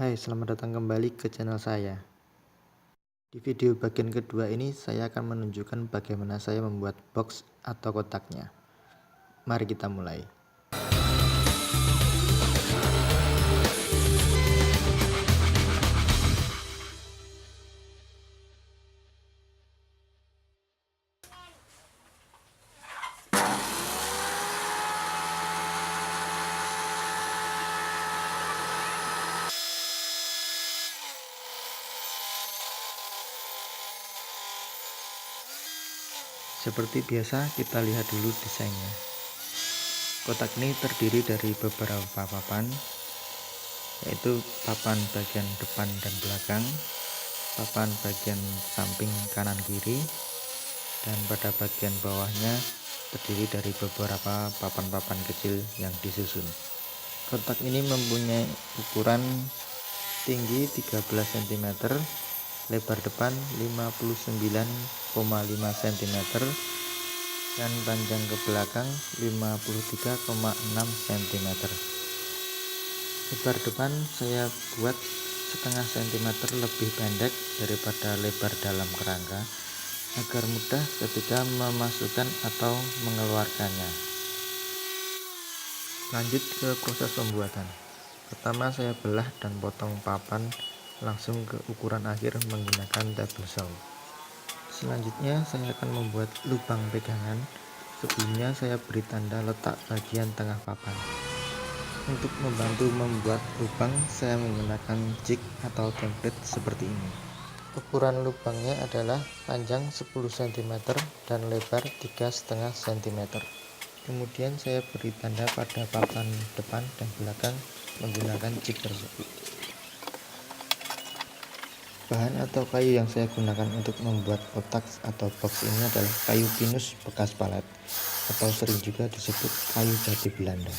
Hai, selamat datang kembali ke channel saya. Di video bagian kedua ini saya akan menunjukkan bagaimana saya membuat box atau kotaknya. Mari kita mulai. Seperti biasa, kita lihat dulu desainnya. Kotak ini terdiri dari beberapa papan, yaitu papan bagian depan dan belakang, papan bagian samping kanan kiri, dan pada bagian bawahnya terdiri dari beberapa papan-papan kecil yang disusun. Kotak ini mempunyai ukuran tinggi 13 cm, lebar depan 59,5 cm, dan panjang ke belakang 53,6 cm. Lebar depan saya buat setengah cm lebih pendek daripada lebar dalam kerangka agar mudah ketika memasukkan atau mengeluarkannya. Lanjut ke proses pembuatan. Pertama saya belah dan potong papan langsung ke ukuran akhir menggunakan table saw. Selanjutnya saya akan membuat lubang pegangan. Sebelumnya saya beri tanda letak bagian tengah papan. Untuk membantu membuat lubang saya menggunakan jig atau template seperti ini. Ukuran lubangnya adalah panjang 10 cm dan lebar 3,5 cm. Kemudian saya beri tanda pada papan depan dan belakang menggunakan jig tersebut. Bahan atau kayu yang saya gunakan untuk membuat kotak atau box ini adalah kayu pinus bekas palet atau sering juga disebut kayu jati Belanda.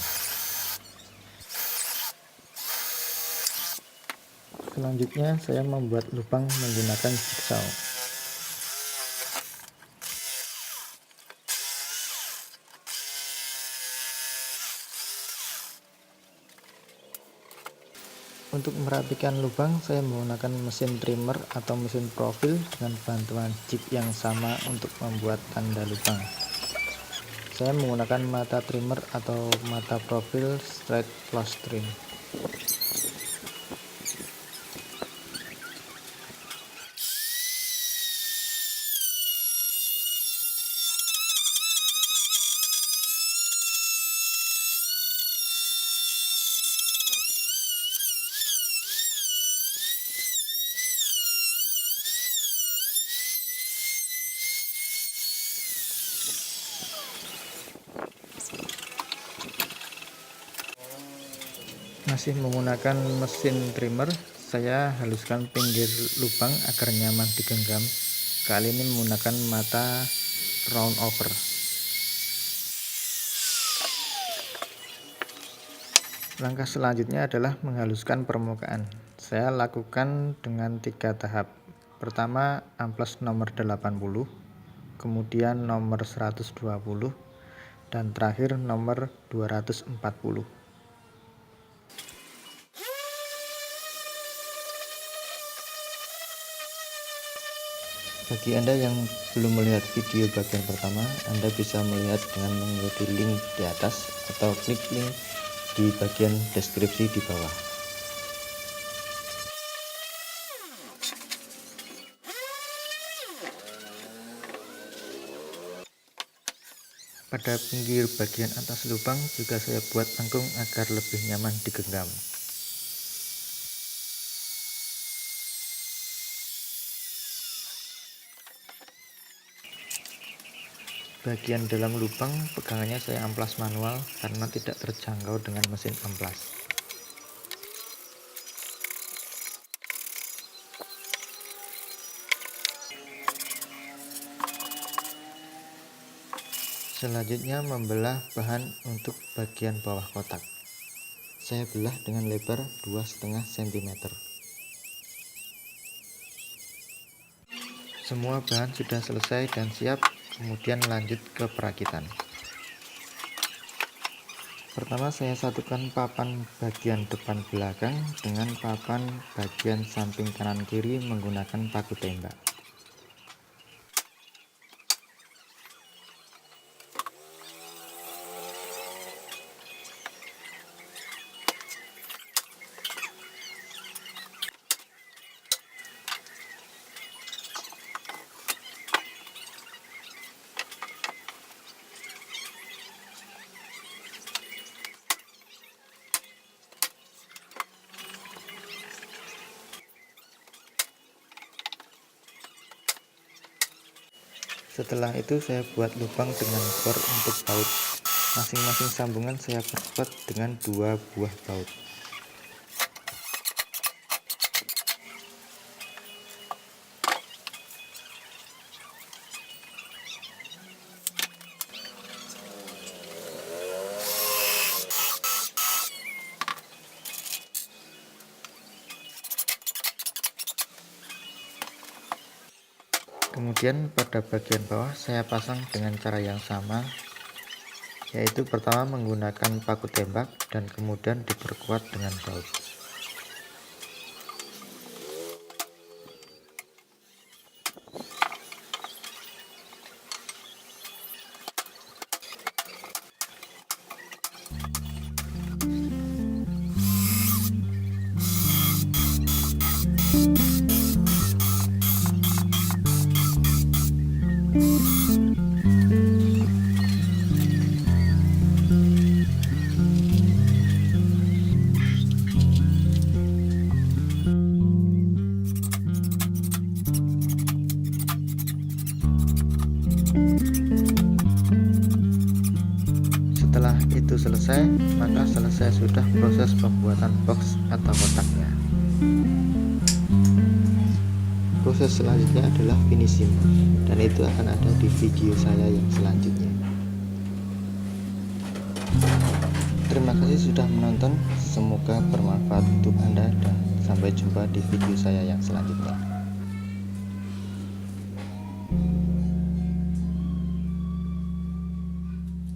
Selanjutnya saya membuat lubang menggunakan jigsaw. Untuk merapikan lubang saya menggunakan mesin trimmer atau mesin profil dengan bantuan jig yang sama untuk membuat tanda lubang. Saya menggunakan mata trimmer atau mata profil straight close trim. Masih menggunakan mesin trimmer, saya haluskan pinggir lubang agar nyaman digenggam. Kali ini menggunakan mata round over. Langkah selanjutnya adalah menghaluskan permukaan. Saya lakukan dengan 3 tahap. Pertama, amplas nomor 80, kemudian nomor 120, dan terakhir nomor 240. Bagi Anda yang belum melihat video bagian pertama, Anda bisa melihat dengan mengikuti link di atas atau klik link di bagian deskripsi di bawah. Pada pinggir bagian atas lubang juga saya buat lengkung agar lebih nyaman digenggam. Bagian dalam lubang pegangannya saya amplas manual karena tidak terjangkau dengan mesin amplas. Selanjutnya membelah bahan untuk bagian bawah kotak. Saya belah dengan lebar 2,5 cm. Semua bahan sudah selesai dan siap, kemudian lanjut ke perakitan. Pertama saya satukan papan bagian depan belakang dengan papan bagian samping kanan kiri menggunakan paku tembak. Setelah itu saya buat lubang dengan bor untuk baut. Masing-masing sambungan saya perkuat dengan 2 buah baut. Kemudian pada bagian bawah saya pasang dengan cara yang sama, yaitu pertama menggunakan paku tembak dan kemudian diperkuat dengan baut. Setelah itu selesai, maka selesai sudah proses pembuatan box atau kotaknya. Proses selanjutnya adalah finishing, dan itu akan ada di video saya yang selanjutnya. Terima kasih sudah menonton, semoga bermanfaat untuk Anda dan sampai jumpa di video saya yang selanjutnya.